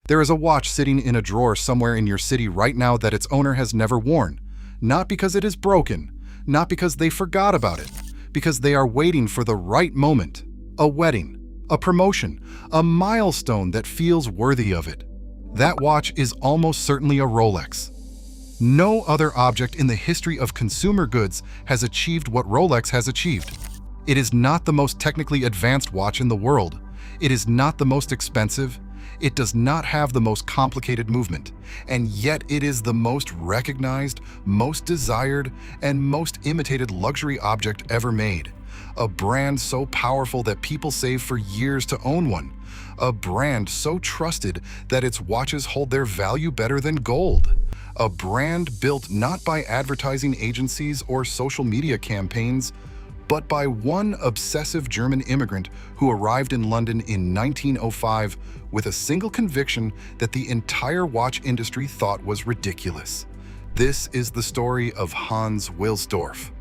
There is a watch sitting in a drawer somewhere in your city right now that its owner has never worn. Not because it is broken, not because they forgot about it, because they are waiting for the right moment. A wedding, a promotion, a milestone that feels worthy of it. That watch is almost certainly a Rolex. No other object in the history of consumer goods has achieved what Rolex has achieved. It is not the most technically advanced watch in the world. It is not the most expensive. It does not have the most complicated movement, and yet it is the most recognized, most desired, and most imitated luxury object ever made. A brand so powerful that people save for years to own one. A brand so trusted that its watches hold their value better than gold. A brand built not by advertising agencies or social media campaigns, but by one obsessive German immigrant who arrived in London in 1905 with a single conviction that the entire watch industry thought was ridiculous. This is the story of Hans Wilsdorf.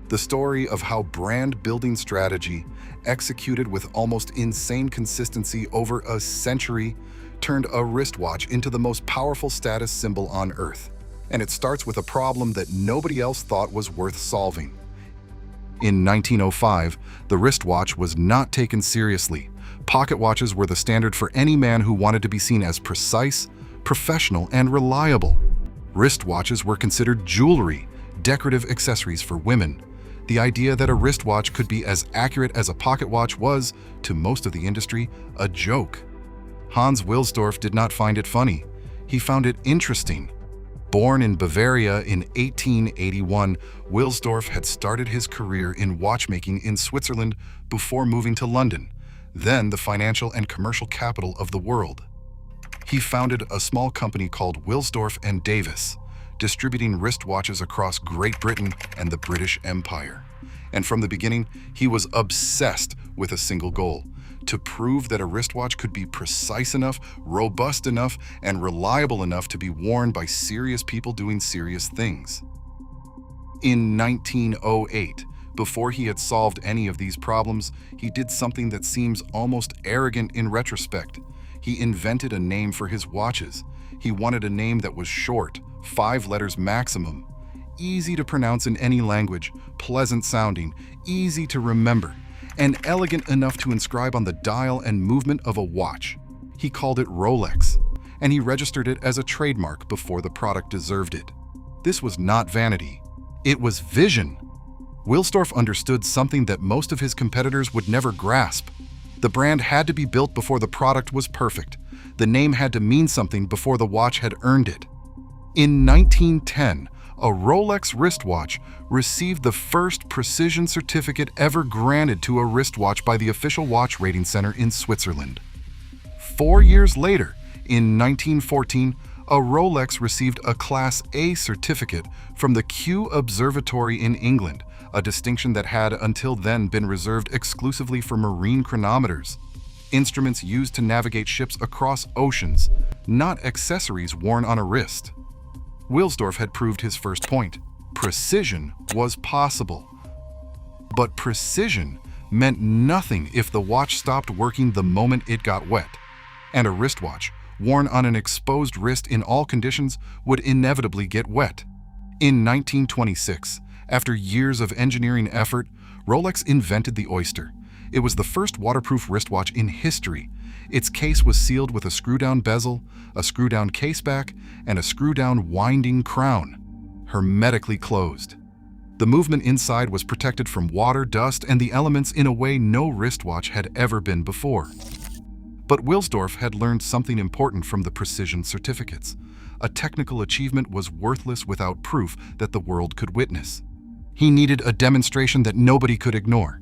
The story of how brand-building strategy, executed with almost insane consistency over a century, turned a wristwatch into the most powerful status symbol on Earth. And it starts with a problem that nobody else thought was worth solving. In 1905, the wristwatch was not taken seriously. Pocket watches were the standard for any man who wanted to be seen as precise, professional, and reliable. Wristwatches were considered jewelry, decorative accessories for women. The idea that a wristwatch could be as accurate as a pocket watch was, to most of the industry, a joke. Hans Wilsdorf did not find it funny. He found it interesting. Born in Bavaria in 1881, Wilsdorf had started his career in watchmaking in Switzerland before moving to London, then the financial and commercial capital of the world. He founded a small company called Wilsdorf and Davis, distributing wristwatches across Great Britain and the British Empire. And from the beginning, he was obsessed with a single goal: to prove that a wristwatch could be precise enough, robust enough, and reliable enough to be worn by serious people doing serious things. In 1908, before he had solved any of these problems, he did something that seems almost arrogant in retrospect. He invented a name for his watches. He wanted a name that was short, 5 letters maximum, easy to pronounce in any language, pleasant sounding, easy to remember, and elegant enough to inscribe on the dial and movement of a watch. He called it Rolex, and he registered it as a trademark before the product deserved it. This was not vanity. It was vision. Wilsdorf understood something that most of his competitors would never grasp. The brand had to be built before the product was perfect. The name had to mean something before the watch had earned it. In 1910, a Rolex wristwatch received the first precision certificate ever granted to a wristwatch by the official watch rating center in Switzerland. 4 years later, in 1914, a Rolex received a Class A certificate from the Kew Observatory in England, a distinction that had until then been reserved exclusively for marine chronometers, instruments used to navigate ships across oceans, not accessories worn on a wrist. Wilsdorf had proved his first point. Precision was possible. But precision meant nothing if the watch stopped working the moment it got wet. And a wristwatch, worn on an exposed wrist in all conditions, would inevitably get wet. In 1926, after years of engineering effort, Rolex invented the Oyster. It was the first waterproof wristwatch in history. Its case was sealed with a screw-down bezel, a screw-down caseback, and a screw-down winding crown, hermetically closed. The movement inside was protected from water, dust, and the elements in a way no wristwatch had ever been before. But Wilsdorf had learned something important from the precision certificates. A technical achievement was worthless without proof that the world could witness. He needed a demonstration that nobody could ignore.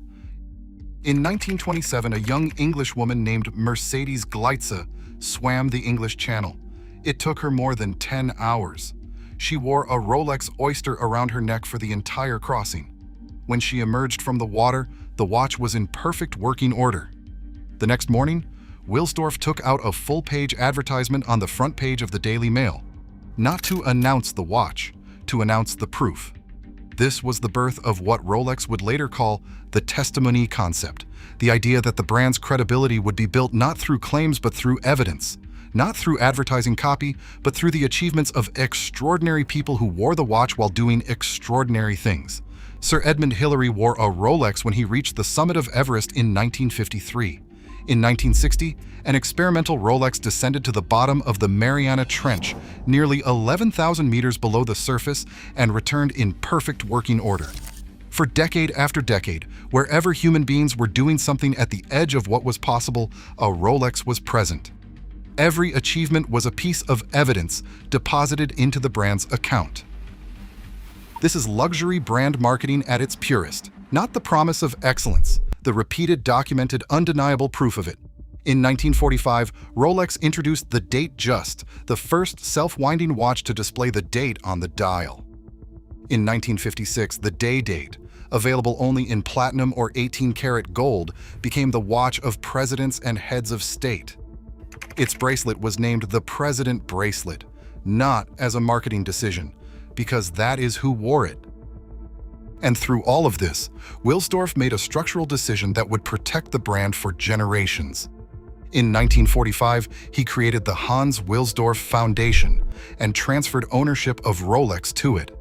In 1927, a young English woman named Mercedes Gleitze swam the English Channel. It took her more than 10 hours. She wore a Rolex Oyster around her neck for the entire crossing. When she emerged from the water, the watch was in perfect working order. The next morning, Wilsdorf took out a full-page advertisement on the front page of the Daily Mail, not to announce the watch, to announce the proof. This was the birth of what Rolex would later call the testimony concept, the idea that the brand's credibility would be built not through claims but through evidence, not through advertising copy, but through the achievements of extraordinary people who wore the watch while doing extraordinary things. Sir Edmund Hillary wore a Rolex when he reached the summit of Everest in 1953. In 1960, an experimental Rolex descended to the bottom of the Mariana Trench, nearly 11,000 meters below the surface, and returned in perfect working order. For decade after decade, wherever human beings were doing something at the edge of what was possible, a Rolex was present. Every achievement was a piece of evidence deposited into the brand's account. This is luxury brand marketing at its purest, not the promise of excellence, the repeated, documented, undeniable proof of it. In 1945, Rolex introduced the Date Just, the first self-winding watch to display the date on the dial. In 1956, the Day Date, available only in platinum or 18-karat gold, became the watch of presidents and heads of state. Its bracelet was named the President Bracelet, not as a marketing decision, because that is who wore it. And through all of this, Wilsdorf made a structural decision that would protect the brand for generations. In 1945, he created the Hans Wilsdorf Foundation and transferred ownership of Rolex to it.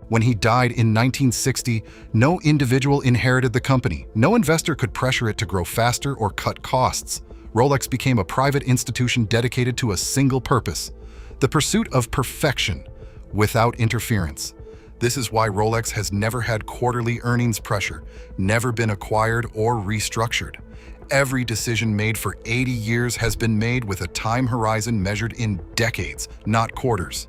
When he died in 1960, no individual inherited the company. No investor could pressure it to grow faster or cut costs. Rolex became a private institution dedicated to a single purpose: the pursuit of perfection without interference. This is why Rolex has never had quarterly earnings pressure, never been acquired or restructured. Every decision made for 80 years has been made with a time horizon measured in decades, not quarters.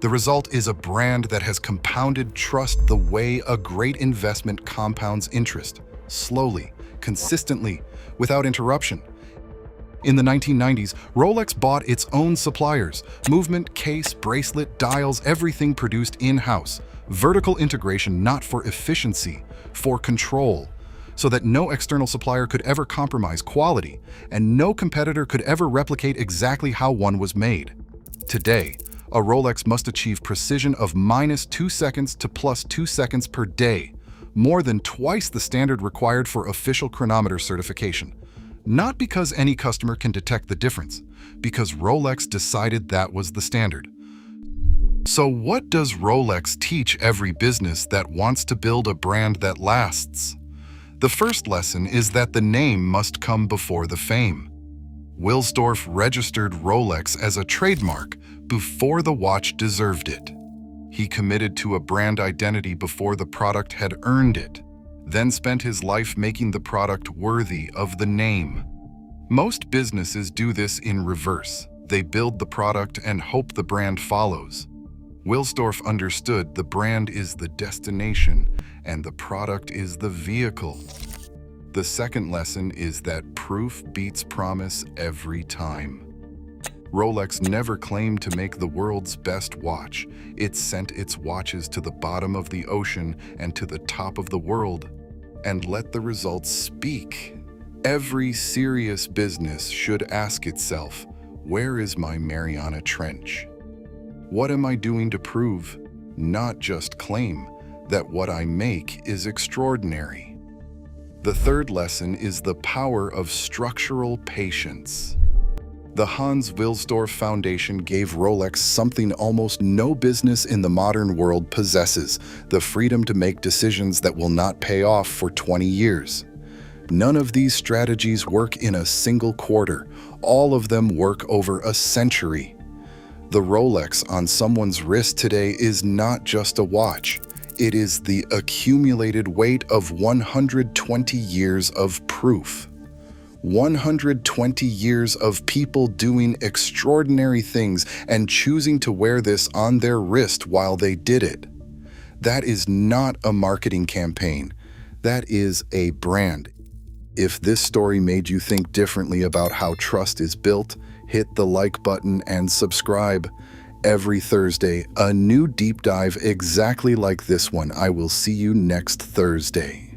The result is a brand that has compounded trust the way a great investment compounds interest, slowly, consistently, without interruption. In the 1990s, Rolex bought its own suppliers: movement, case, bracelet, dials, everything produced in-house. Vertical integration, not for efficiency, for control, so that no external supplier could ever compromise quality, and no competitor could ever replicate exactly how one was made. Today, a Rolex must achieve precision of -2 seconds to +2 seconds per day, more than twice the standard required for official chronometer certification. Not because any customer can detect the difference, because Rolex decided that was the standard. So what does Rolex teach every business that wants to build a brand that lasts? The first lesson is that the name must come before the fame. Wilsdorf registered Rolex as a trademark before the watch deserved it. He committed to a brand identity before the product had earned it, then spent his life making the product worthy of the name. Most businesses do this in reverse. They build the product and hope the brand follows. Wilsdorf understood the brand is the destination and the product is the vehicle. The second lesson is that proof beats promise every time. Rolex never claimed to make the world's best watch. It sent its watches to the bottom of the ocean and to the top of the world, and let the results speak. Every serious business should ask itself, where is my Mariana Trench? What am I doing to prove, not just claim, that what I make is extraordinary? The third lesson is the power of structural patience. The Hans Wilsdorf Foundation gave Rolex something almost no business in the modern world possesses: the freedom to make decisions that will not pay off for 20 years. None of these strategies work in a single quarter. All of them work over a century. The Rolex on someone's wrist today is not just a watch. It is the accumulated weight of 120 years of proof. 120 years of people doing extraordinary things and choosing to wear this on their wrist while they did it. That is not a marketing campaign. That is a brand. If this story made you think differently about how trust is built, hit the like button and subscribe. Every Thursday, a new deep dive exactly like this one. I will see you next Thursday.